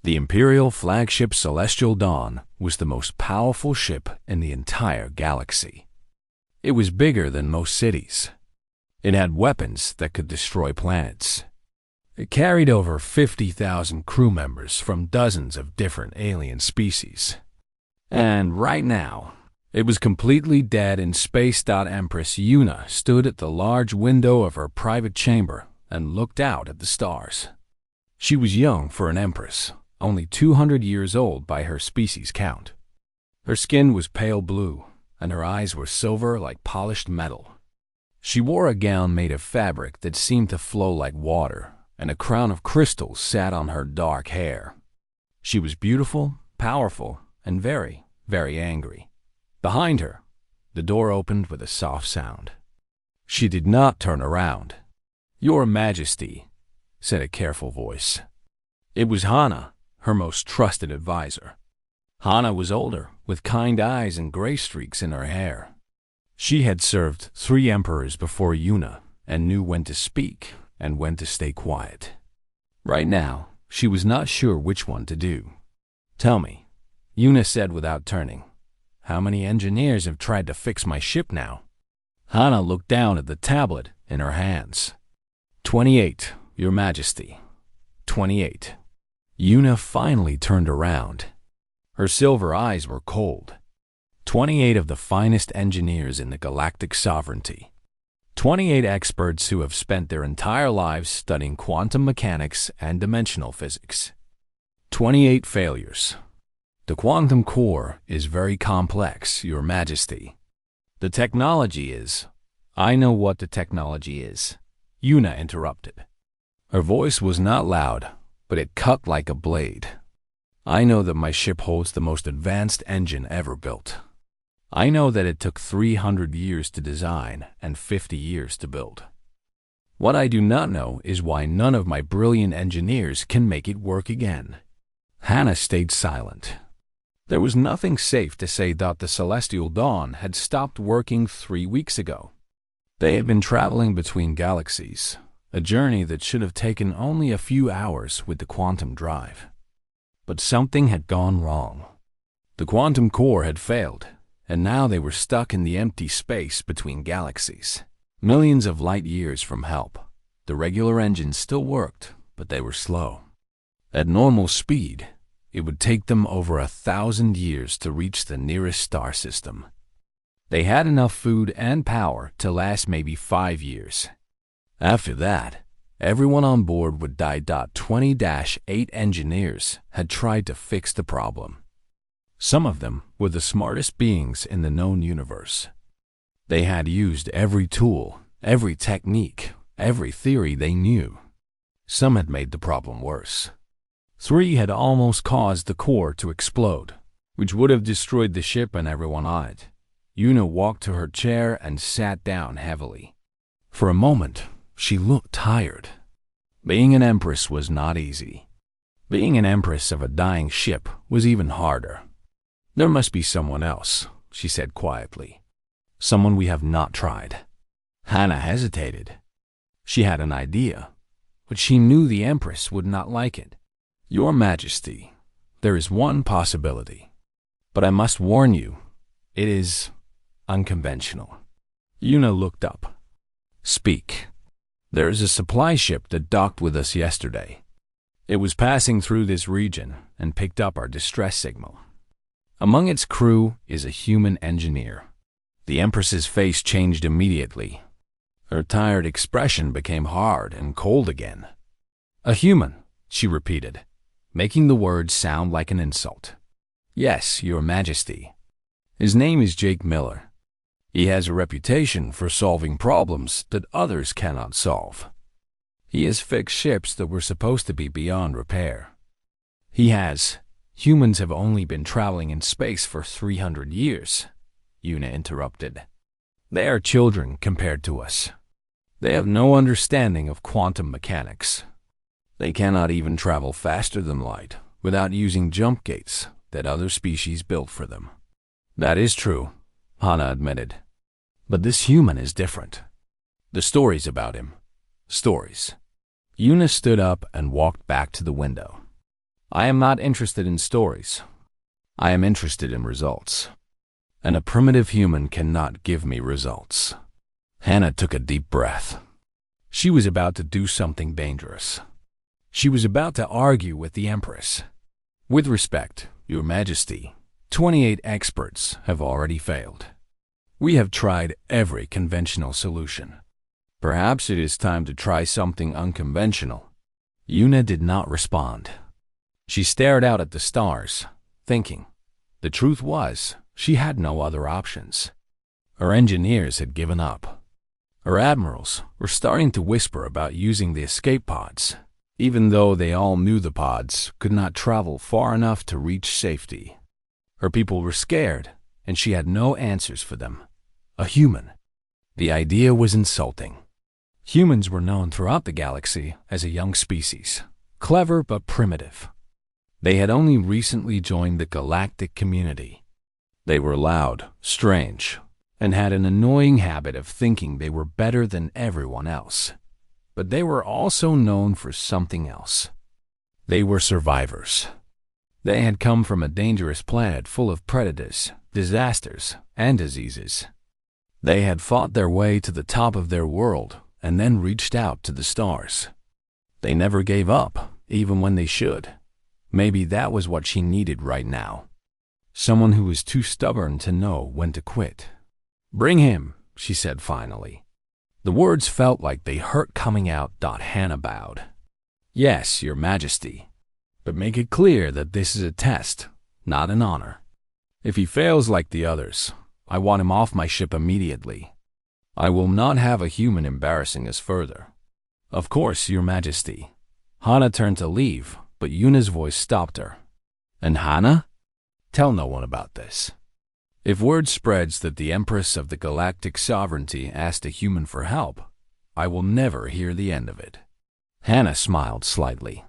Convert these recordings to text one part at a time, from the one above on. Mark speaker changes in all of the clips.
Speaker 1: The Imperial flagship Celestial Dawn was the most powerful ship in the entire galaxy. It was bigger than most cities. It had weapons that could destroy planets. It carried over 50,000 crew members from dozens of different alien species. And right now, it was completely dead in space. Empress Yuna stood at the large window of her private chamber and looked out at the stars. She was young for an empress, only 200 years old by her species count. Her skin was pale blue, and her eyes were silver like polished metal. She wore a gown made of fabric that seemed to flow like water, and a crown of crystals sat on her dark hair. She was beautiful, powerful, and very, very angry. Behind her, the door opened with a soft sound. She did not turn around. "Your Majesty," said a careful voice. It was Hana, her most trusted advisor. Hana was older, with kind eyes and gray streaks in her hair. She had served 3 emperors before Yuna and knew when to speak and when to stay quiet. Right now, she was not sure which one to do. "Tell me," Yuna said without turning, "how many engineers have tried to fix my ship now?" Hana looked down at the tablet in her hands. 28, Your Majesty. 28. Yuna finally turned around. Her silver eyes were cold. 28 of the finest engineers in the galactic sovereignty. 28 experts who have spent their entire lives studying quantum mechanics and dimensional physics. 28 failures. The quantum core is very complex, Your Majesty. The technology is— I know what the technology is, Yuna interrupted. Her voice was not loud, but it cut like a blade. I know that my ship holds the most advanced engine ever built. I know that it took 300 years to design and 50 years to build. What I do not know is why none of my brilliant engineers can make it work again. Hana stayed silent. There was nothing safe to say that the Celestial Dawn had stopped working 3 weeks ago. They had been traveling between galaxies, a journey that should have taken only a few hours with the quantum drive. But something had gone wrong. The quantum core had failed, and now they were stuck in the empty space between galaxies, millions of light years from help. The regular engines still worked, but they were slow. At normal speed, it would take them over 1,000 years to reach the nearest star system. They had enough food and power to last maybe 5 years. After that, everyone on board would die. 20-8 engineers had tried to fix the problem. Some of them were the smartest beings in the known universe. They had used every tool, every technique, every theory they knew. Some had made the problem worse. 3 had almost caused the core to explode, which would have destroyed the ship and everyone on it. Yuna walked to her chair and sat down heavily. For a moment, she looked tired. Being an empress was not easy. Being an empress of a dying ship was even harder. "There must be someone else," she said quietly. "Someone we have not tried." Hana hesitated. She had an idea, but she knew the Empress would not like it. "Your Majesty, there is one possibility, but I must warn you, it is unconventional." Yuna looked up. "Speak." "There is a supply ship that docked with us yesterday. It was passing through this region and picked up our distress signal. Among its crew is a human engineer." The Empress's face changed immediately. Her tired expression became hard and cold again. "A human," she repeated, making the word sound like an insult. "Yes, Your Majesty. His name is Jake Miller. He has a reputation for solving problems that others cannot solve. He has fixed ships that were supposed to be beyond repair. Humans have only been traveling in space for 300 years, Yuna interrupted. "They are children compared to us. They have no understanding of quantum mechanics. They cannot even travel faster than light without using jump gates that other species built for them." "That is true," Hana admitted. "But this human is different. The stories about him. Stories." Yuna stood up and walked back to the window. I am not interested in stories. I am interested in results. And a primitive human cannot give me results. Hannah took a deep breath. She was about to do something dangerous. She was about to argue with the Empress. With respect, Your Majesty, 28 experts have already failed. We have tried every conventional solution. Perhaps it is time to try something unconventional. Yuna did not respond. She stared out at the stars, thinking. The truth was, she had no other options. Her engineers had given up. Her admirals were starting to whisper about using the escape pods, even though they all knew the pods could not travel far enough to reach safety. Her people were scared, and she had no answers for them. A human. The idea was insulting. Humans were known throughout the galaxy as a young species, clever but primitive. They had only recently joined the galactic community. They were loud, strange, and had an annoying habit of thinking they were better than everyone else. But they were also known for something else. They were survivors. They had come from a dangerous planet full of predators, disasters, and diseases. They had fought their way to the top of their world and then reached out to the stars. They never gave up, even when they should. Maybe that was what she needed right now. Someone who was too stubborn to know when to quit. Bring him, she said finally. The words felt like they hurt coming out. Hannah bowed. Yes, Your Majesty. But make it clear that this is a test, not an honor. If he fails like the others, I want him off my ship immediately. I will not have a human embarrassing us further. Of course, Your Majesty. Hannah turned to leave, but Yuna's voice stopped her. And Hannah? Tell no one about this. If word spreads that the Empress of the Galactic Sovereignty asked a human for help, I will never hear the end of it. Hannah smiled slightly.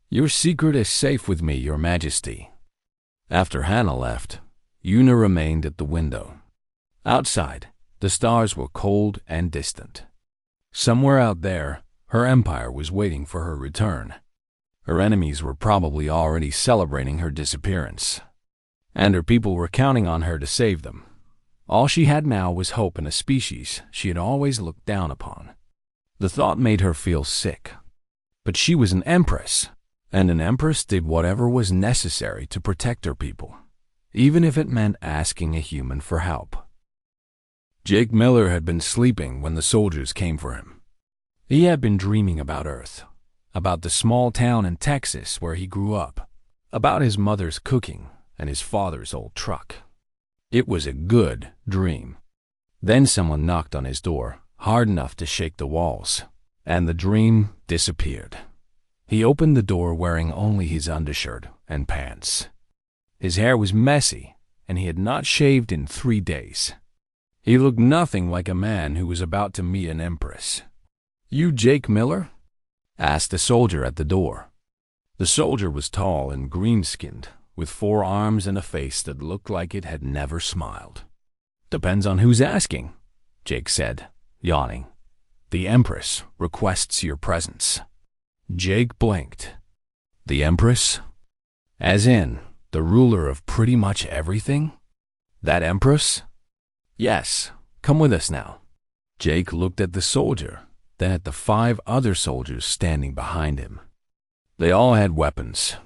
Speaker 1: Your secret is safe with me, Your Majesty. After Hannah left, Yuna remained at the window. Outside, the stars were cold and distant. Somewhere out there, her empire was waiting for her return. Her enemies were probably already celebrating her disappearance. And her people were counting on her to save them. All she had now was hope in a species she had always looked down upon. The thought made her feel sick. But she was an empress, and an empress did whatever was necessary to protect her people, even if it meant asking a human for help. Jake Miller had been sleeping when the soldiers came for him. He had been dreaming about Earth, about the small town in Texas where he grew up, about his mother's cooking and his father's old truck. It was a good dream. Then someone knocked on his door, hard enough to shake the walls, and the dream disappeared. He opened the door wearing only his undershirt and pants. His hair was messy, and he had not shaved in 3 days. He looked nothing like a man who was about to meet an empress. You Jake Miller? Asked a soldier at the door. The soldier was tall and green-skinned, with 4 arms and a face that looked like it had never smiled. Depends on who's asking, Jake said, yawning. The Empress requests your presence. Jake blinked. The Empress? As in, the ruler of pretty much everything? That Empress? Yes, come with us now. Jake looked at the soldier, then at the 5 other soldiers standing behind him. They all had weapons.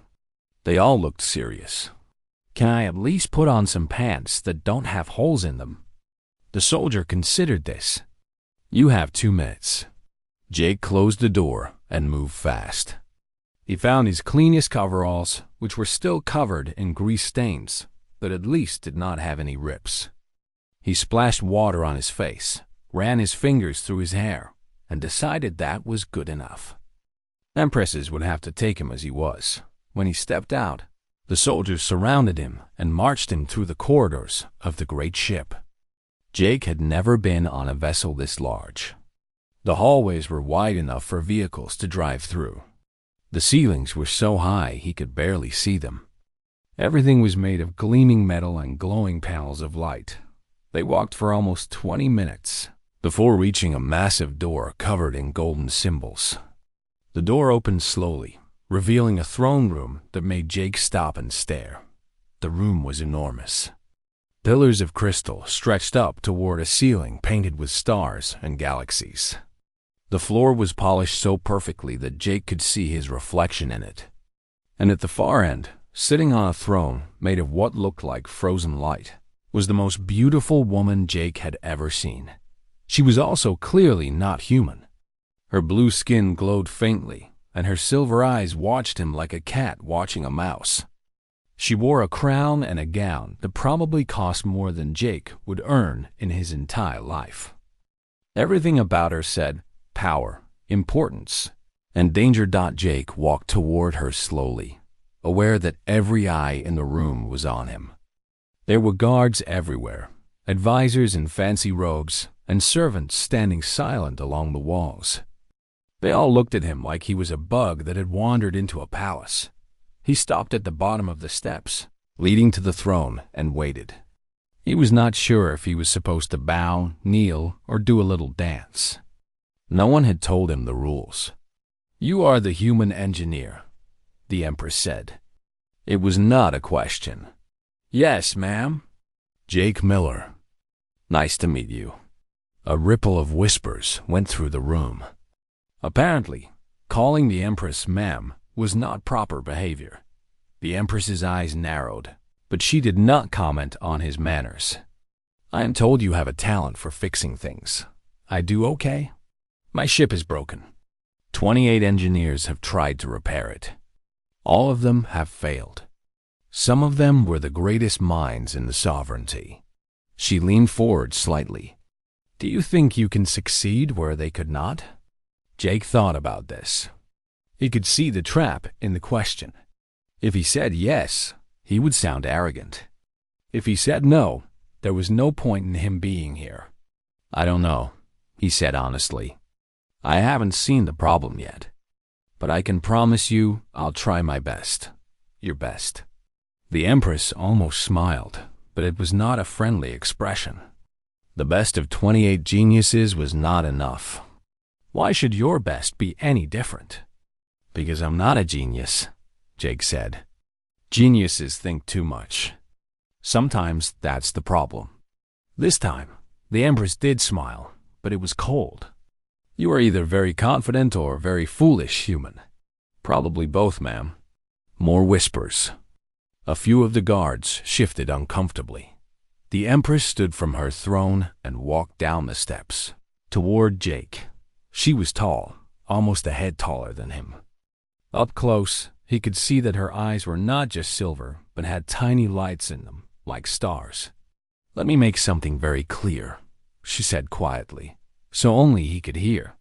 Speaker 1: They all looked serious. Can I at least put on some pants that don't have holes in them? The soldier considered this. You have 2 minutes. Jake closed the door and moved fast. He found his cleanest coveralls, which were still covered in grease stains, but at least did not have any rips. He splashed water on his face, ran his fingers through his hair, and decided that was good enough. Empresses would have to take him as he was. When he stepped out, the soldiers surrounded him and marched him through the corridors of the great ship. Jake had never been on a vessel this large. The hallways were wide enough for vehicles to drive through. The ceilings were so high he could barely see them. Everything was made of gleaming metal and glowing panels of light. They walked for almost 20 minutes before reaching a massive door covered in golden symbols. The door opened slowly, revealing a throne room that made Jake stop and stare. The room was enormous. Pillars of crystal stretched up toward a ceiling painted with stars and galaxies. The floor was polished so perfectly that Jake could see his reflection in it. And at the far end, sitting on a throne made of what looked like frozen light, was the most beautiful woman Jake had ever seen. She was also clearly not human. Her blue skin glowed faintly, and her silver eyes watched him like a cat watching a mouse. She wore a crown and a gown that probably cost more than Jake would earn in his entire life. Everything about her said power, importance, and danger. Jake walked toward her slowly, aware that every eye in the room was on him. There were guards everywhere, advisors in fancy robes, and servants standing silent along the walls. They all looked at him like he was a bug that had wandered into a palace. He stopped at the bottom of the steps, leading to the throne, and waited. He was not sure if he was supposed to bow, kneel, or do a little dance. No one had told him the rules. "You are the human engineer," the Empress said. It was not a question. "Yes, ma'am." "Jake Miller. Nice to meet you." A ripple of whispers went through the room. Apparently, calling the Empress ma'am was not proper behavior. The Empress's eyes narrowed, but she did not comment on his manners. "I am told you have a talent for fixing things. I do okay? My ship is broken. 28 engineers have tried to repair it. All of them have failed. Some of them were the greatest minds in the sovereignty." She leaned forward slightly. "Do you think you can succeed where they could not?" Jake thought about this. He could see the trap in the question. If he said yes, he would sound arrogant. If he said no, there was no point in him being here. "I don't know," he said honestly. "I haven't seen the problem yet. But I can promise you I'll try my best. Your best." The Empress almost smiled, but it was not a friendly expression. The best of 28 geniuses was not enough. "Why should your best be any different?" "Because I'm not a genius," Jake said. "Geniuses think too much. Sometimes that's the problem." This time, the Empress did smile, but it was cold. "You are either very confident or very foolish human." "Probably both, ma'am." More whispers. A few of the guards shifted uncomfortably. The Empress stood from her throne and walked down the steps toward Jake. She was tall, almost a head taller than him. Up close, he could see that her eyes were not just silver, but had tiny lights in them, like stars. "Let me make something very clear," she said quietly, so only he could hear.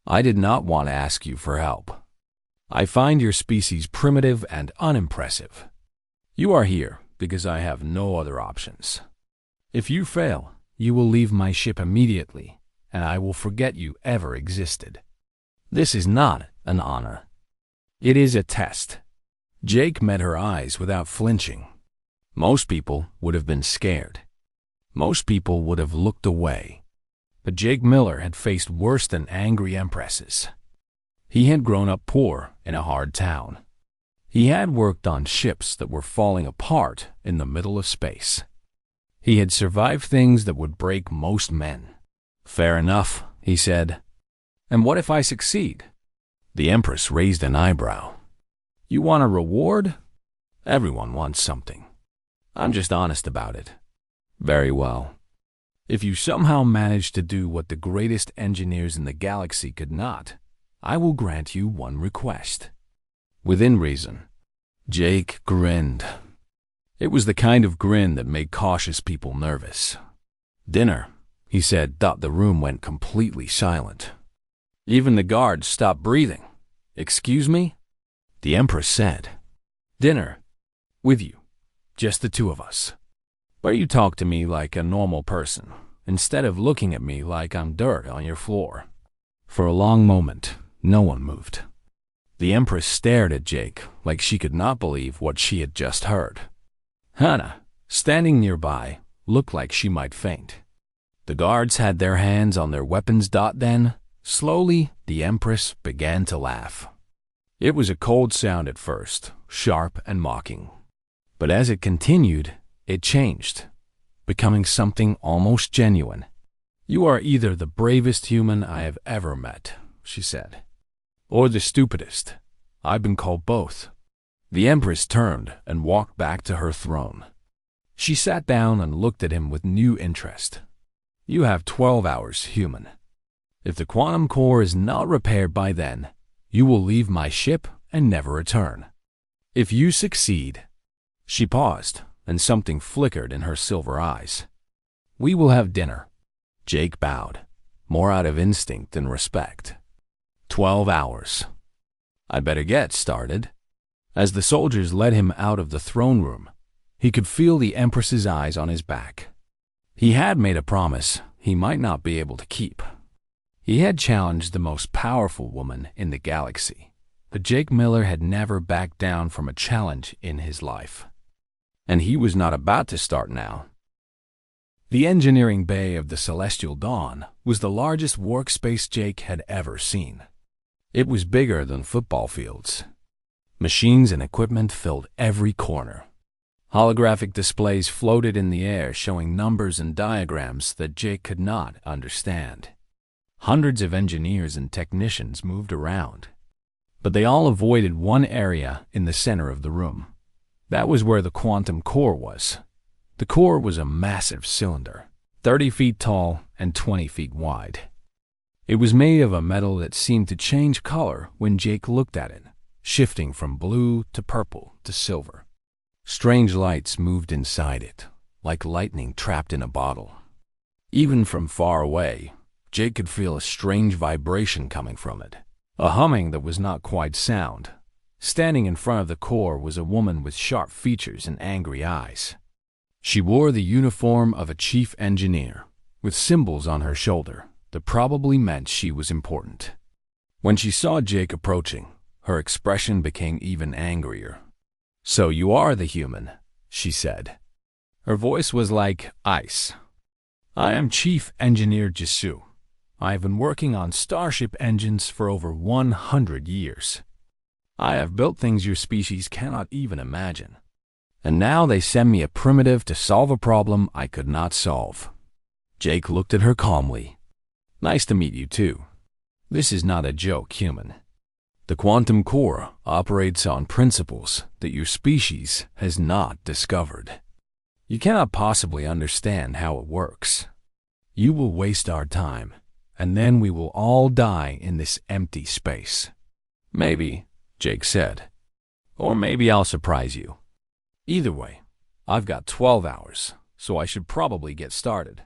Speaker 1: "I did not want to ask you for help. I find your species primitive and unimpressive. You are here because I have no other options. If you fail, you will leave my ship immediately, and I will forget you ever existed. This is not an honor. It is a test." Jake met her eyes without flinching. Most people would have been scared. Most people would have looked away. But Jake Miller had faced worse than angry empresses. He had grown up poor in a hard town. He had worked on ships that were falling apart in the middle of space. He had survived things that would break most men. "Fair enough," he said. "And what if I succeed?" The Empress raised an eyebrow. "You want a reward?" "Everyone wants something. I'm just honest about it." "Very well. If you somehow manage to do what the greatest engineers in the galaxy could not, I will grant you one request." Within reason. Jake grinned. It was the kind of grin that made cautious people nervous. "Dinner," he said. The room went completely silent. Even the guards stopped breathing. "Excuse me?" The Empress said. "Dinner. With you. Just the two of us. Where you talk to me like a normal person, instead of looking at me like I'm dirt on your floor." For a long moment, no one moved. The Empress stared at Jake like she could not believe what she had just heard. Hannah, standing nearby, looked like she might faint. The guards had their hands on their weapons. Then, slowly, the Empress began to laugh. It was a cold sound at first, sharp and mocking. But as it continued, it changed, becoming something almost genuine. "You are either the bravest human I have ever met," she said, "or the stupidest. I've been called both." The Empress turned and walked back to her throne. She sat down and looked at him with new interest. "You have 12 hours, human. If the quantum core is not repaired by then, you will leave my ship and never return. If you succeed—" She paused, and something flickered in her silver eyes. "We will have dinner." Jake bowed, more out of instinct than respect. 12 hours. "I'd better get started." As the soldiers led him out of the throne room, he could feel the Empress's eyes on his back. He had made a promise he might not be able to keep. He had challenged the most powerful woman in the galaxy, but Jake Miller had never backed down from a challenge in his life. And he was not about to start now. The engineering bay of the Celestial Dawn was the largest workspace Jake had ever seen. It was bigger than football fields. Machines and equipment filled every corner. Holographic displays floated in the air showing numbers and diagrams that Jake could not understand. Hundreds of engineers and technicians moved around, but they all avoided one area in the center of the room. That was where the quantum core was. The core was a massive cylinder, 30 feet tall and 20 feet wide. It was made of a metal that seemed to change color when Jake looked at it, shifting from blue to purple to silver. Strange lights moved inside it, like lightning trapped in a bottle. Even from far away, Jake could feel a strange vibration coming from it, a humming that was not quite sound. Standing in front of the core was a woman with sharp features and angry eyes. She wore the uniform of a chief engineer, with symbols on her shoulder that probably meant she was important. When she saw Jake approaching, her expression became even angrier. "So you are the human," she said. Her voice was like ice. "I am Chief Engineer Jisoo. I have been working on starship engines for over 100 years. I have built things your species cannot even imagine. And now they send me a primitive to solve a problem I could not solve." Jake looked at her calmly. "Nice to meet you, too. This is not a joke, human. The quantum core operates on principles that your species has not discovered. You cannot possibly understand how it works. You will waste our time, and then we will all die in this empty space." "Maybe," Jake said. "Or maybe I'll surprise you. Either way, I've got 12 hours, so I should probably get started."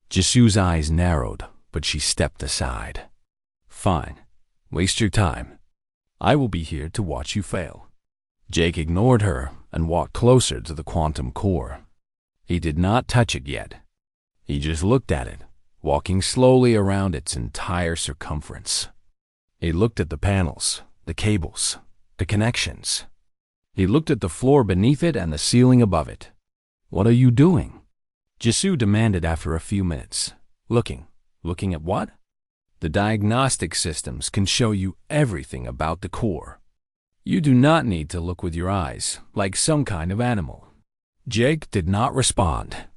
Speaker 1: Jisoo's eyes narrowed, but she stepped aside. "Fine. Waste your time. I will be here to watch you fail." Jake ignored her and walked closer to the quantum core. He did not touch it yet. He just looked at it, walking slowly around its entire circumference. He looked at the panels, the cables, the connections. He looked at the floor beneath it and the ceiling above it. "What are you doing?" Jisoo demanded after a few minutes. Looking at what?" "The diagnostic systems can show you everything about the core. You do not need to look with your eyes, like some kind of animal." Jake did not respond.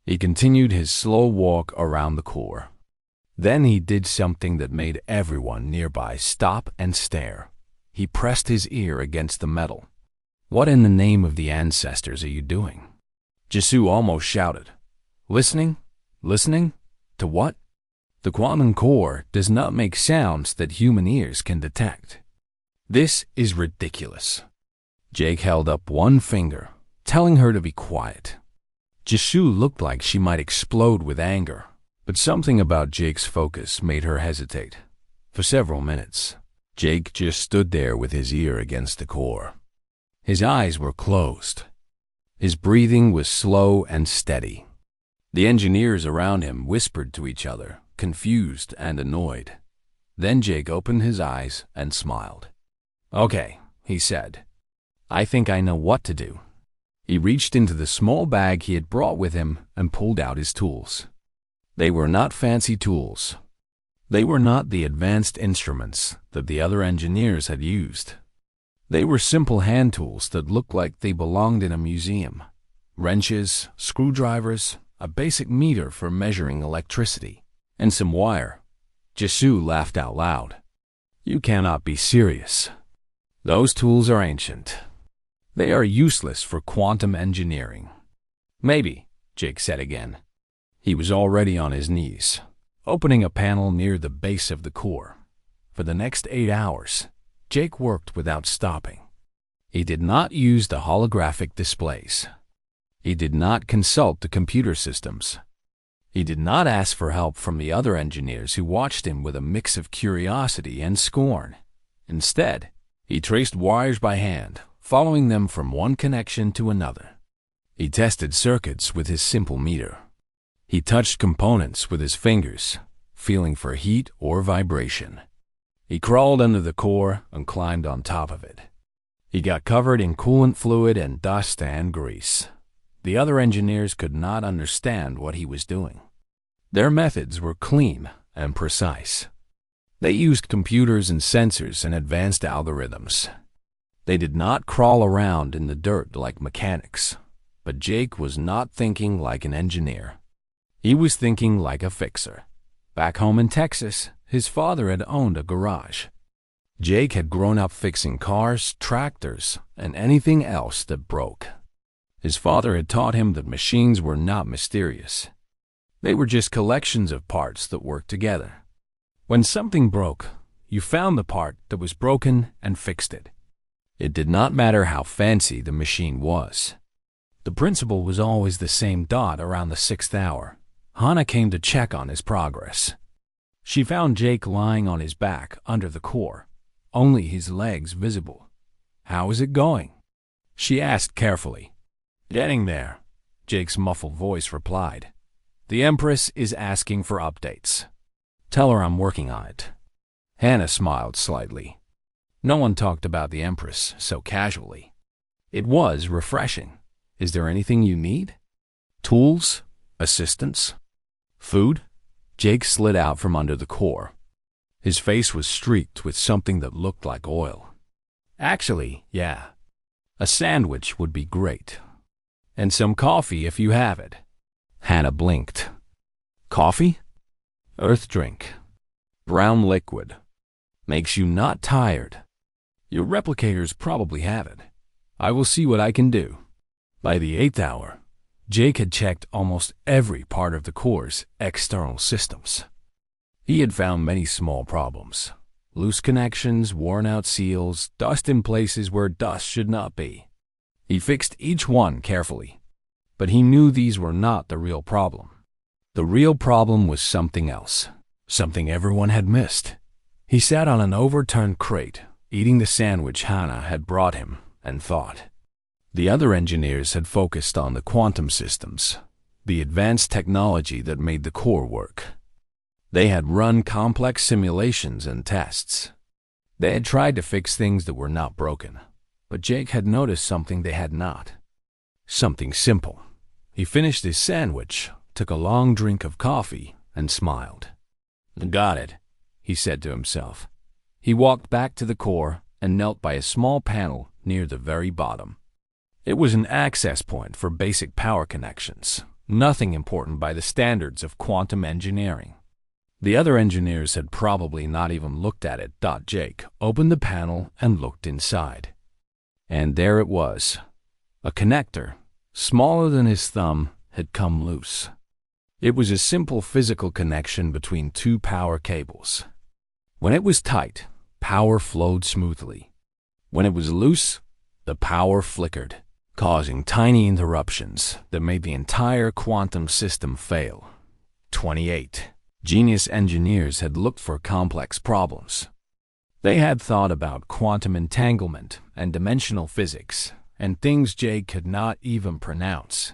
Speaker 1: He continued his slow walk around the core. Then he did something that made everyone nearby stop and stare. He pressed his ear against the metal. "What in the name of the ancestors are you doing?" Jisoo almost shouted. Listening? Listening? To what?" "The quantum core does not make sounds that human ears can detect. This is ridiculous." Jake held up one finger, telling her to be quiet. Jisoo looked like she might explode with anger, but something about Jake's focus made her hesitate. For several minutes, Jake just stood there with his ear against the core. His eyes were closed. His breathing was slow and steady. The engineers around him whispered to each other, confused and annoyed. Then Jake opened his eyes and smiled. "Okay," he said. "I think I know what to do." He reached into the small bag he had brought with him and pulled out his tools. They were not fancy tools. They were not the advanced instruments that the other engineers had used. They were simple hand tools that looked like they belonged in a museum. Wrenches, screwdrivers, a basic meter for measuring electricity, and some wire. Jisoo laughed out loud. You cannot be serious. Those tools are ancient. They are useless for quantum engineering. Maybe, Jake said again. He was already on his knees, opening a panel near the base of the core. For the next 8 hours, Jake worked without stopping. He did not use the holographic displays. He did not consult the computer systems. He did not ask for help from the other engineers who watched him with a mix of curiosity and scorn. Instead, he traced wires by hand, following them from one connection to another. He tested circuits with his simple meter. He touched components with his fingers, feeling for heat or vibration. He crawled under the core and climbed on top of it. He got covered in coolant fluid and dust and grease. The other engineers could not understand what he was doing. Their methods were clean and precise. They used computers and sensors and advanced algorithms. They did not crawl around in the dirt like mechanics. But Jake was not thinking like an engineer. He was thinking like a fixer. Back home in Texas, his father had owned a garage. Jake had grown up fixing cars, tractors, and anything else that broke. His father had taught him that machines were not mysterious. They were just collections of parts that worked together. When something broke, you found the part that was broken and fixed it. It did not matter how fancy the machine was. The principle was always the same. Around the 6th hour, Hannah came to check on his progress. She found Jake lying on his back under the core, only his legs visible. How is it going? She asked carefully. Getting there, Jake's muffled voice replied. The Empress is asking for updates. Tell her I'm working on it. Hannah smiled slightly. No one talked about the Empress so casually. It was refreshing. Is there anything you need? Tools? Assistance? Food? Jake slid out from under the core. His face was streaked with something that looked like oil. Actually, yeah. A sandwich would be great. And some coffee if you have it. Hannah blinked. Coffee? Earth drink. Brown liquid. Makes you not tired. Your replicators probably have it. I will see what I can do. By the 8th hour, Jake had checked almost every part of the core's external systems. He had found many small problems. Loose connections, worn-out seals, dust in places where dust should not be. He fixed each one carefully. But he knew these were not the real problem. The real problem was something else, something everyone had missed. He sat on an overturned crate, eating the sandwich Hannah had brought him, and thought. The other engineers had focused on the quantum systems, the advanced technology that made the core work. They had run complex simulations and tests. They had tried to fix things that were not broken. But Jake had noticed something they had not. Something simple. He finished his sandwich, took a long drink of coffee, and smiled. Got it, he said to himself. He walked back to the core and knelt by a small panel near the very bottom. It was an access point for basic power connections, nothing important by the standards of quantum engineering. The other engineers had probably not even looked at it. Jake opened the panel and looked inside. And there it was. A connector, smaller than his thumb, had come loose. It was a simple physical connection between two power cables. When it was tight, power flowed smoothly. When it was loose, the power flickered, causing tiny interruptions that made the entire quantum system fail. 28. Genius engineers had looked for complex problems. They had thought about quantum entanglement and dimensional physics, and things Jake could not even pronounce.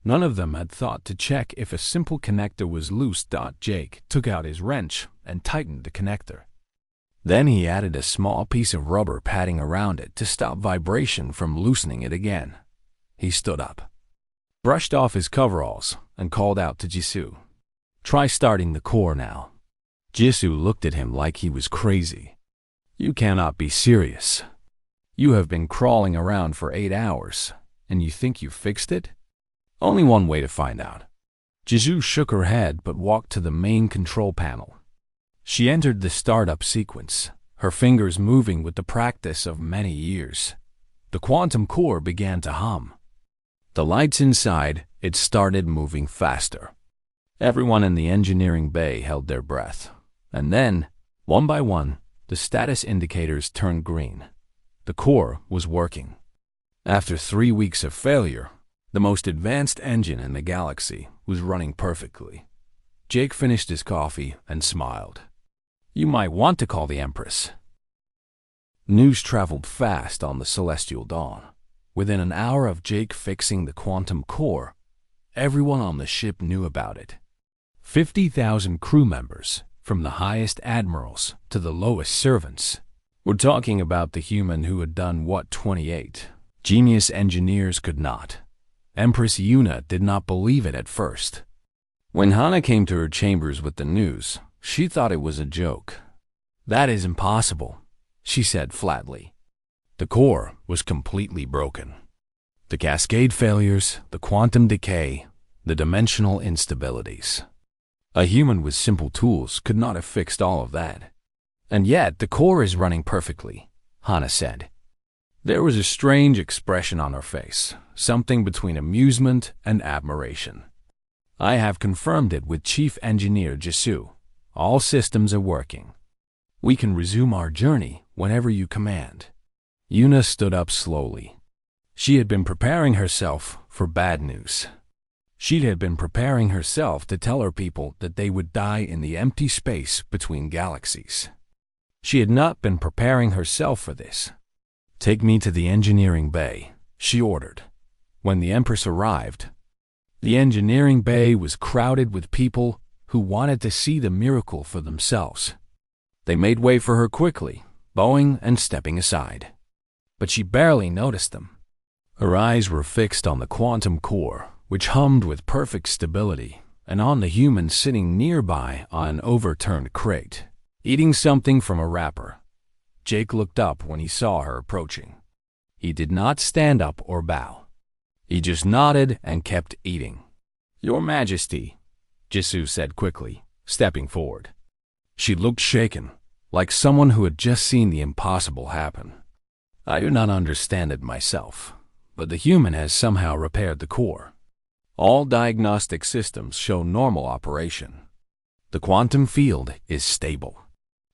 Speaker 1: None of them had thought to check if a simple connector was loose. Jake took out his wrench and tightened the connector. Then he added a small piece of rubber padding around it to stop vibration from loosening it again. He stood up, brushed off his coveralls, and called out to Jisoo. Try starting the core now. Jisoo looked at him like he was crazy. You cannot be serious. You have been crawling around for 8 hours, and you think you fixed it? Only one way to find out. Jisoo shook her head but walked to the main control panel. She entered the startup sequence, her fingers moving with the practice of many years. The quantum core began to hum. The lights inside it started moving faster. Everyone in the engineering bay held their breath. And then, one by one, the status indicators turned green. The core was working. After 3 weeks of failure, the most advanced engine in the galaxy was running perfectly. Jake finished his coffee and smiled. You might want to call the Empress. News traveled fast on the Celestial Dawn. Within an hour of Jake fixing the quantum core, everyone on the ship knew about it. 50,000 crew members, from the highest admirals to the lowest servants, were talking about the human who had done what 28 genius engineers could not. Empress Yuna did not believe it at first. When Hana came to her chambers with the news, she thought it was a joke. That is impossible, she said flatly. The core was completely broken. The cascade failures, the quantum decay, the dimensional instabilities. A human with simple tools could not have fixed all of that. And yet the core is running perfectly, Hana said. There was a strange expression on her face, something between amusement and admiration. I have confirmed it with Chief Engineer Jisoo. All systems are working. We can resume our journey whenever you command. Yuna stood up slowly. She had been preparing herself for bad news. She had been preparing herself to tell her people that they would die in the empty space between galaxies. She had not been preparing herself for this. Take me to the engineering bay, she ordered. When the Empress arrived, the engineering bay was crowded with people who wanted to see the miracle for themselves. They made way for her quickly, bowing and stepping aside. But she barely noticed them. Her eyes were fixed on the quantum core, which hummed with perfect stability, and on the human sitting nearby on an overturned crate, eating something from a wrapper. Jake looked up when he saw her approaching. He did not stand up or bow. He just nodded and kept eating. Your Majesty, Jisoo said quickly, stepping forward. She looked shaken, like someone who had just seen the impossible happen. I do not understand it myself, but the human has somehow repaired the core. All diagnostic systems show normal operation. The quantum field is stable.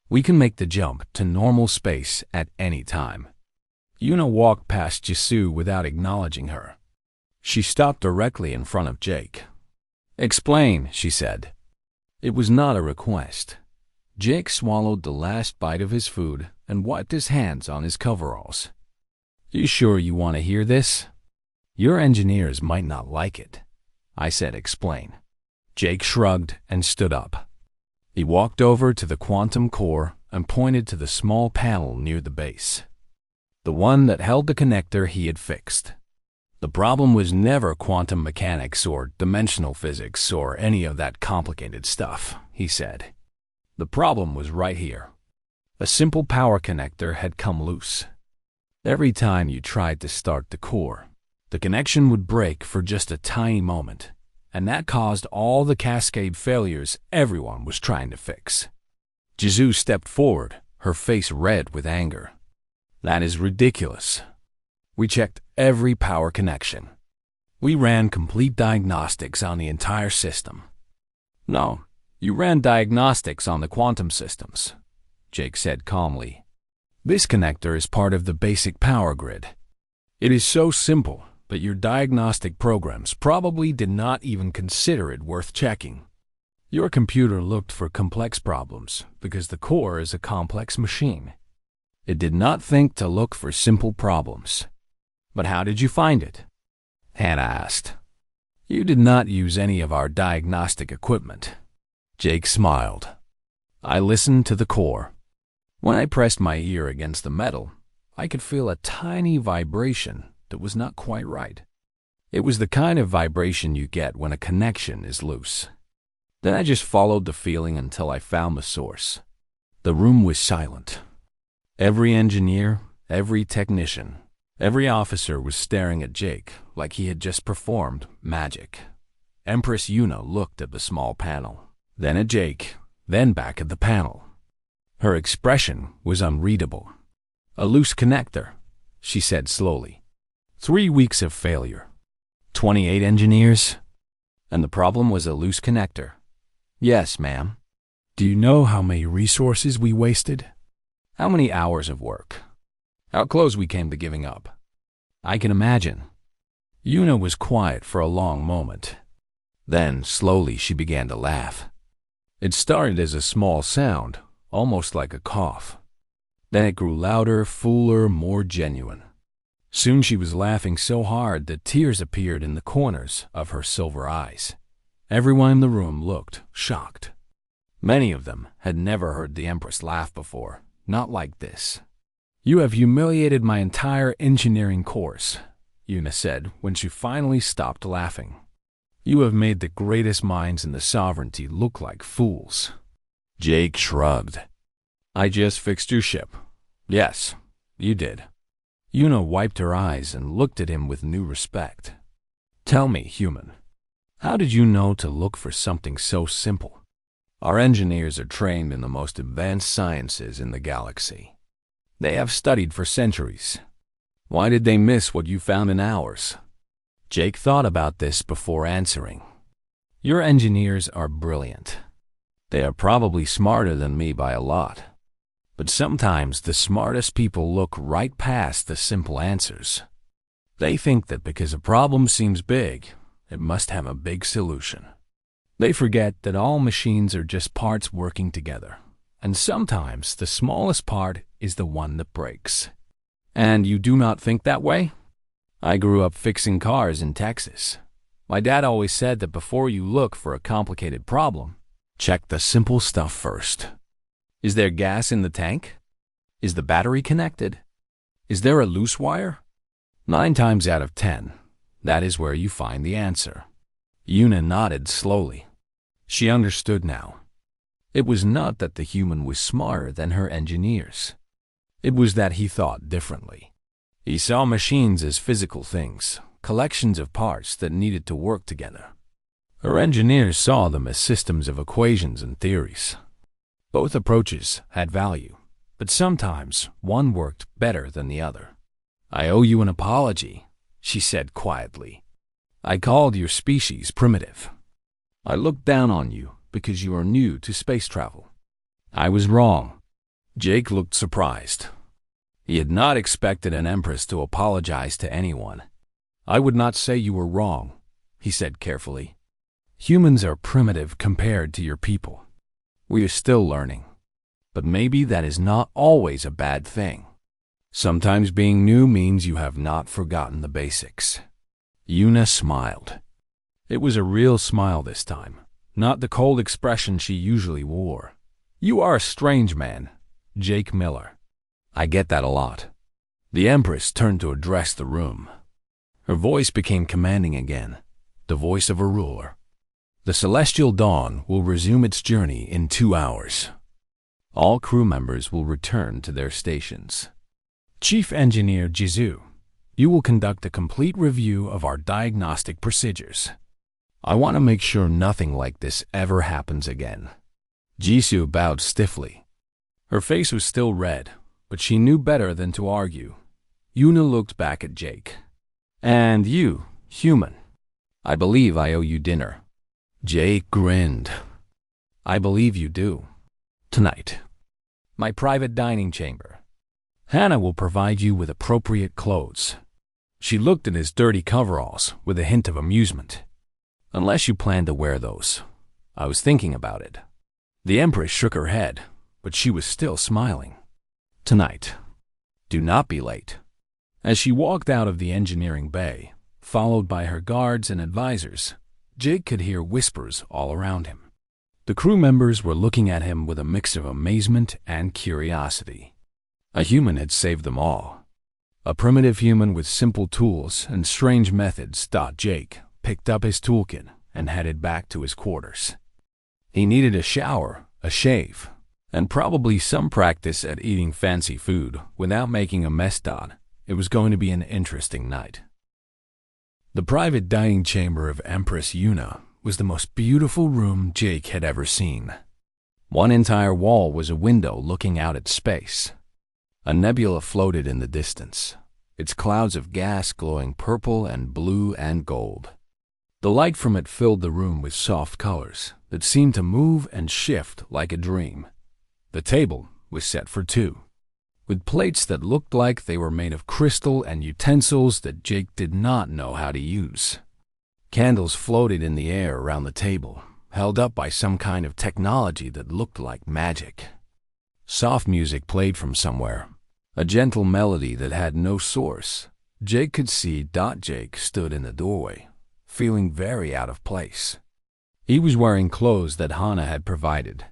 Speaker 1: We can make the jump to normal space at any time. Yuna walked past Jisoo without acknowledging her. She stopped directly in front of Jake. Explain, she said. It was not a request. Jake swallowed the last bite of his food and wiped his hands on his coveralls. You sure you want to hear this? Your engineers might not like it. I said explain. Jake shrugged and stood up. He walked over to the quantum core and pointed to the small panel near the base. The one that held the connector he had fixed. The problem was never quantum mechanics or dimensional physics or any of that complicated stuff, he said. The problem was right here. A simple power connector had come loose. Every time you tried to start the core, the connection would break for just a tiny moment, and that caused all the cascade failures everyone was trying to fix. Jisoo stepped forward, her face red with anger. That is ridiculous. We checked every power connection. We ran complete diagnostics on the entire system. No, you ran diagnostics on the quantum systems, Jake said calmly. This connector is part of the basic power grid. It is so simple, but your diagnostic programs probably did not even consider it worth checking. Your computer looked for complex problems because the core is a complex machine. It did not think to look for simple problems. But how did you find it? Hannah asked. You did not use any of our diagnostic equipment. Jake smiled. I listened to the core. When I pressed my ear against the metal, I could feel a tiny vibration that was not quite right. It was the kind of vibration you get when a connection is loose. Then I just followed the feeling until I found the source. The room was silent. Every engineer, Every technician, every officer was staring at Jake like he had just performed magic. Empress Yuna looked at the small panel, then at Jake, then back at the panel. Her expression was unreadable. "A loose connector," she said slowly. 3 weeks of failure. 28 engineers? And the problem was a loose connector. "Yes, ma'am." "Do you know how many resources we wasted? How many hours of work? How close we came to giving up?" "I can imagine." Yuna was quiet for a long moment. Then, slowly, she began to laugh. It started as a small sound, almost like a cough. Then it grew louder, fuller, more genuine. Soon she was laughing so hard that tears appeared in the corners of her silver eyes. Everyone in the room looked shocked. Many of them had never heard the Empress laugh before, not like this. "You have humiliated my entire engineering course," Yuna said when she finally stopped laughing. "You have made the greatest minds in the sovereignty look like fools." Jake shrugged. "I just fixed your ship." "Yes, you did." Yuna wiped her eyes and looked at him with new respect. "Tell me, human, how did you know to look for something so simple?" "Our engineers are trained in the most advanced sciences in the galaxy. They have studied for centuries. Why did they miss what you found in ours?" Jake thought about this before answering. "Your engineers are brilliant. They are probably smarter than me by a lot. But sometimes the smartest people look right past the simple answers. They think that because a problem seems big, it must have a big solution. They forget that all machines are just parts working together, and sometimes the smallest part is the one that breaks." "And you do not think that way?" "I grew up fixing cars in Texas. My dad always said that before you look for a complicated problem, check the simple stuff first. Is there gas in the tank? Is the battery connected? Is there a loose wire? 9 times out of 10, that is where you find the answer." Yuna nodded slowly. She understood now. It was not that the human was smarter than her engineers. It was that he thought differently. He saw machines as physical things, collections of parts that needed to work together. Her engineers saw them as systems of equations and theories. Both approaches had value, but sometimes one worked better than the other. "I owe you an apology," she said quietly. "I called your species primitive. I looked down on you because you are new to space travel. I was wrong." Jake looked surprised. He had not expected an Empress to apologize to anyone. "I would not say you were wrong," he said carefully. "Humans are primitive compared to your people. We are still learning. But maybe that is not always a bad thing. Sometimes being new means you have not forgotten the basics." Yuna smiled. It was a real smile this time, not the cold expression she usually wore. "You are a strange man, Jake Miller. I get that a lot." The Empress turned to address the room. Her voice became commanding again, the voice of a ruler. "The Celestial Dawn will resume its journey in 2 hours. All crew members will return to their stations. Chief Engineer Jisoo, you will conduct a complete review of our diagnostic procedures. I want to make sure nothing like this ever happens again." Jisoo bowed stiffly. Her face was still red, but she knew better than to argue. Yuna looked back at Jake. "And you, human, I believe I owe you dinner." Jake grinned. "I believe you do. Tonight. My private dining chamber. Hannah will provide you with appropriate clothes." She looked at his dirty coveralls with a hint of amusement. "Unless you plan to wear those. I was thinking about it." The Empress shook her head, but she was still smiling. "Tonight. Do not be late." As she walked out of the engineering bay, followed by her guards and advisors, Jake could hear whispers all around him. The crew members were looking at him with a mix of amazement and curiosity. A human had saved them all. A primitive human with simple tools and strange methods, thought Jake, picked up his toolkit and headed back to his quarters. He needed a shower, a shave, and probably some practice at eating fancy food without making a mess. It was going to be an interesting night. The private dining chamber of Empress Una was the most beautiful room Jake had ever seen. One entire wall was a window looking out at space. A nebula floated in the distance, its clouds of gas glowing purple and blue and gold. The light from it filled the room with soft colors that seemed to move and shift like a dream. The table was set for two, with plates that looked like they were made of crystal and utensils that Jake did not know how to use. Candles floated in the air around the table, held up by some kind of technology that looked like magic. Soft music played from somewhere, a gentle melody that had no source. Jake could see Jake stood in the doorway, feeling very out of place. He was wearing clothes that Hana had provided,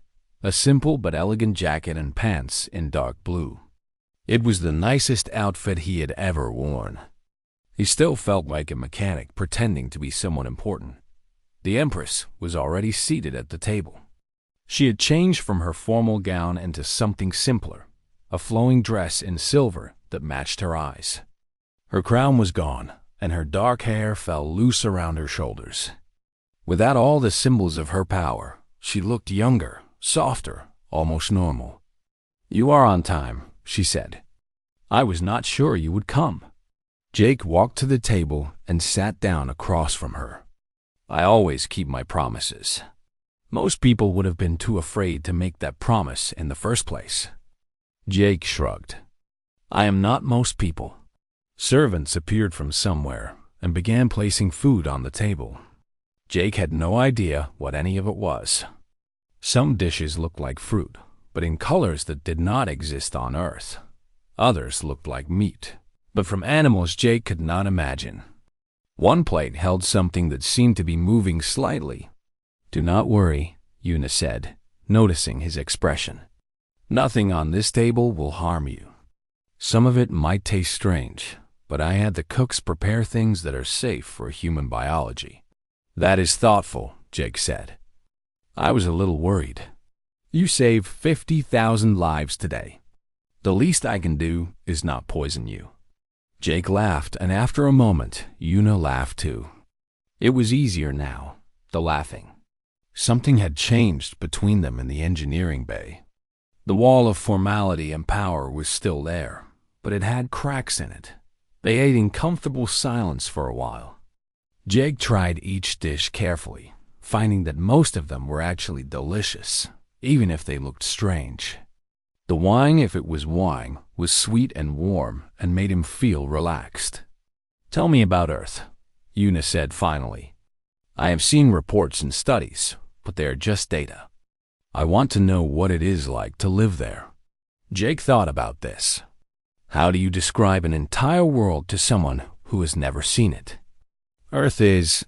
Speaker 1: a simple but elegant jacket and pants in dark blue. It was the nicest outfit he had ever worn. He still felt like a mechanic pretending to be someone important. The Empress was already seated at the table. She had changed from her formal gown into something simpler, a flowing dress in silver that matched her eyes. Her crown was gone, and her dark hair fell loose around her shoulders. Without all the symbols of her power, she looked younger, softer, almost normal. "You are on time," she said. "I was not sure you would come." Jake walked to the table and sat down across from her. "I always keep my promises." Most people would have been too afraid to make that promise in the first place. Jake shrugged. "I am not most people." Servants appeared from somewhere and began placing food on the table. Jake had no idea what any of it was. Some dishes looked like fruit, but in colors that did not exist on Earth. Others looked like meat, but from animals Jake could not imagine. One plate held something that seemed to be moving slightly. "Do not worry," Una said, noticing his expression. "Nothing on this table will harm you. Some of it might taste strange, but I had the cooks prepare things that are safe for human biology." "That is thoughtful," Jake said. "I was a little worried. You saved 50,000 lives today. The least I can do is not poison you." Jake laughed, and after a moment, Una laughed too. It was easier now, the laughing. Something had changed between them in the engineering bay. The wall of formality and power was still there, but it had cracks in it. They ate in comfortable silence for a while. Jake tried each dish carefully, finding that most of them were actually delicious, even if they looked strange. The wine, if it was wine, was sweet and warm and made him feel relaxed. "Tell me about Earth," Una said finally. "I have seen reports and studies, but they are just data. I want to know what it is like to live there." Jake thought about this. How do you describe an entire world to someone who has never seen it? "Earth is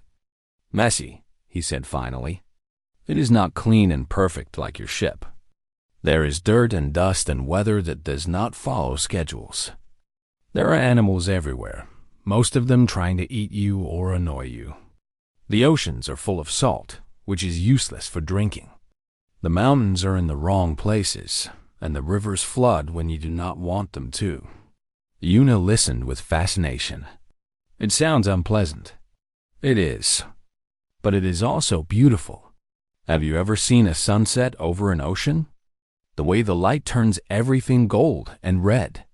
Speaker 1: messy," he said finally. "It is not clean and perfect like your ship. There is dirt and dust and weather that does not follow schedules. There are animals everywhere, most of them trying to eat you or annoy you. The oceans are full of salt, which is useless for drinking. The mountains are in the wrong places, and the rivers flood when you do not want them to." Una listened with fascination. "It sounds unpleasant." "It is. But it is also beautiful. Have you ever seen a sunset over an ocean? The way the light turns everything gold and red.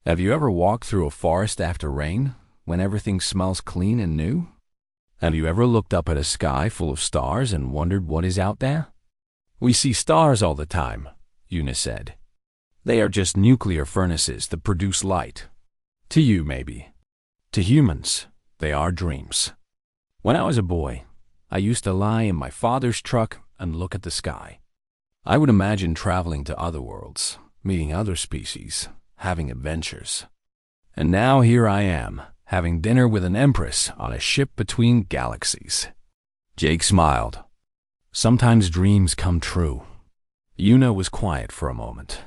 Speaker 1: Have you ever walked through a forest after rain, when everything smells clean and new? Have you ever looked up at a sky full of stars and wondered what is out there?" "We see stars all the time," Una said. "They are just nuclear furnaces that produce light. To you, maybe. To humans, they are dreams. When I was a boy, I used to lie in my father's truck and look at the sky. I would imagine traveling to other worlds, meeting other species, having adventures. And now here I am, having dinner with an empress on a ship between galaxies." Jake smiled. Sometimes dreams come true. Una was quiet for a moment.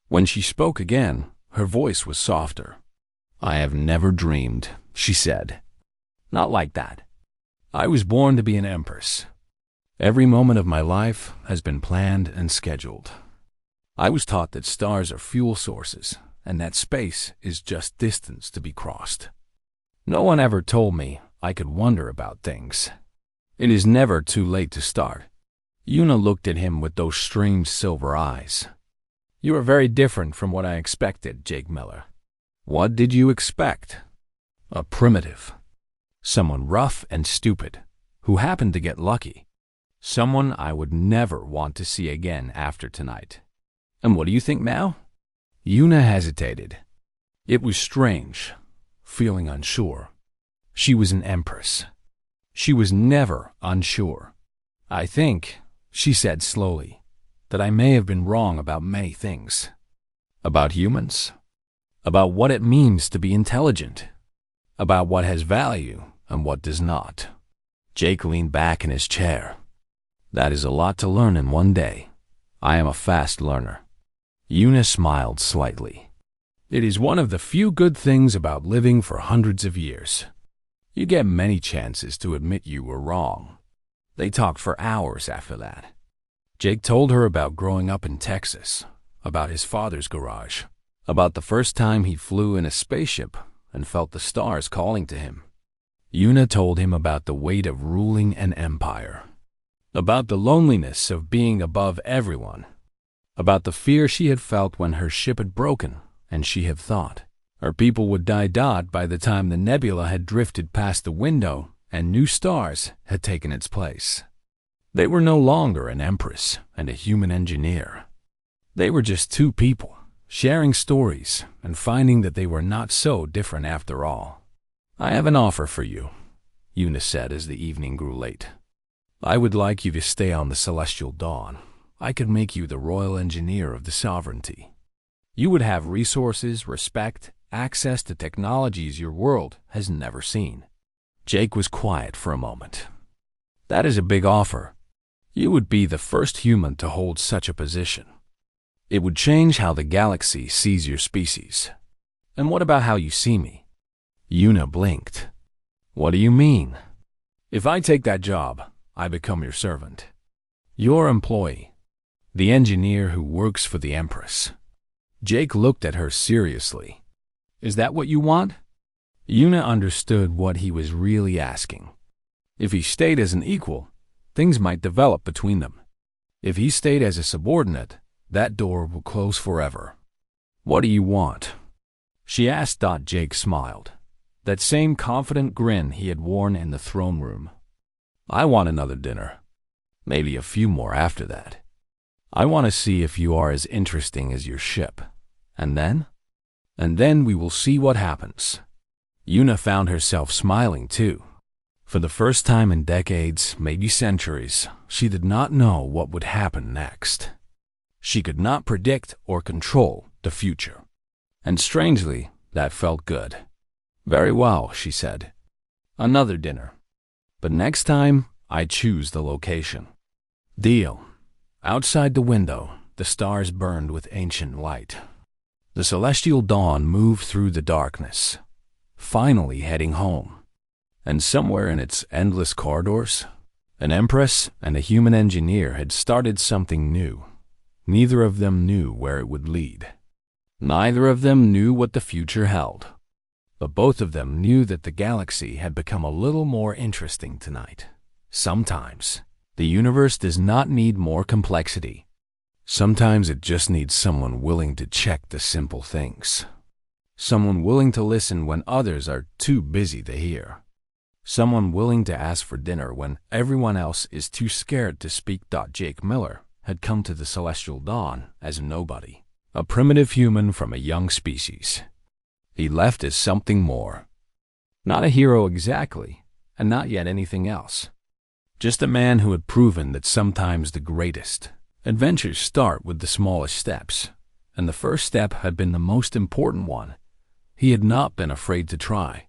Speaker 1: When she spoke again, her voice was softer. "I have never dreamed," she said. "Not like that. I was born to be an empress. Every moment of my life has been planned and scheduled. I was taught that stars are fuel sources and that space is just distance to be crossed. No one ever told me I could wonder about things. It is never too late to start. Yuna looked at him with those strange silver eyes. You are very different from what I expected, Jake Miller. What did you expect? A primitive. Someone rough and stupid, who happened to get lucky. Someone I would never want to see again after tonight. And what do you think now? Yuna hesitated. It was strange, feeling unsure. She was an Empress. She was never unsure. I think, she said slowly, that I may have been wrong about many things. About humans. About what it means to be intelligent. About what has value and what does not. Jake leaned back in his chair. That is a lot to learn in one day. I am a fast learner. Yuna smiled slightly. It is one of the few good things about living for hundreds of years. You get many chances to admit you were wrong. They talked for hours after that. Jake told her about growing up in Texas, about his father's garage, about the first time he flew in a spaceship and felt the stars calling to him. Yuna told him about the weight of ruling an empire, about the loneliness of being above everyone, about the fear she had felt when her ship had broken and she had thought her people would die by the time the nebula had drifted past the window and new stars had taken its place. They were no longer an Empress and a human engineer. They were just two people, sharing stories and finding that they were not so different after all. I have an offer for you, Yuna said as the evening grew late. I would like you to stay on the Celestial Dawn. I could make you the royal engineer of the sovereignty. You would have resources, respect, access to technologies your world has never seen. Jake was quiet for a moment. That is a big offer. You would be the first human to hold such a position. It would change how the galaxy sees your species. And what about how you see me? Yuna blinked. What do you mean? If I take that job, I become your servant. Your employee. The engineer who works for the Empress. Jake looked at her seriously. Is that what you want? Yuna understood what he was really asking. If he stayed as an equal, things might develop between them. If he stayed as a subordinate, that door will close forever. What do you want? She asked. Jake smiled. That same confident grin he had worn in the throne room. I want another dinner. Maybe a few more after that. I want to see if you are as interesting as your ship. And then? And then we will see what happens. Yuna found herself smiling too. For the first time in decades, maybe centuries, she did not know what would happen next. She could not predict or control the future. And strangely, that felt good. Very well, she said. Another dinner. But next time, I choose the location. Deal. Outside the window, the stars burned with ancient light. The celestial dawn moved through the darkness, finally heading home. And somewhere in its endless corridors, an Empress and a human engineer had started something new. Neither of them knew where it would lead. Neither of them knew what the future held. But both of them knew that the galaxy had become a little more interesting tonight. Sometimes, the universe does not need more complexity. Sometimes it just needs someone willing to check the simple things. Someone willing to listen when others are too busy to hear. Someone willing to ask for dinner when everyone else is too scared to speak. Jake Miller had come to the Celestial Dawn as a nobody, a primitive human from a young species. He left as something more. Not a hero exactly, and not yet anything else. Just a man who had proven that sometimes the greatest adventures start with the smallest steps, and the first step had been the most important one. He had not been afraid to try.